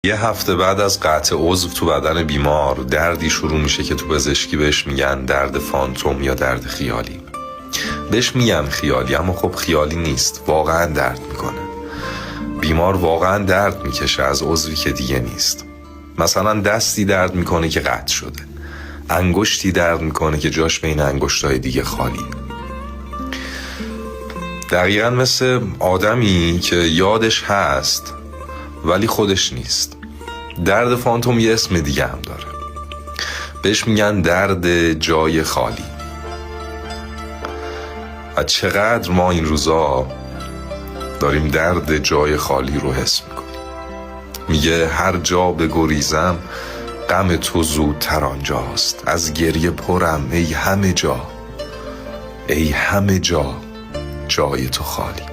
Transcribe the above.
یه هفته بعد از قطع عضو تو بدن بیمار دردی شروع میشه که تو پزشکی بهش میگن درد فانتوم یا درد خیالی. بهش میگن خیالی، اما خب خیالی نیست، واقعا درد میکنه. بیمار واقعا درد میکشه از عضوی که دیگه نیست. مثلا دستی درد میکنه که قطع شده، انگشتی درد میکنه که جاش بین انگشتای دیگه خالی. دقیقا مثل آدمی که یادش هست ولی خودش نیست. درد فانتوم یه اسم دیگه هم داره، بهش میگن درد جای خالی. و چقدر ما این روزا داریم درد جای خالی رو حس میکنیم. میگه هر جا بگریزم غم تو زودتر آنجاست، از گریه پرم ای همه جا، ای همه جا جای تو خالی.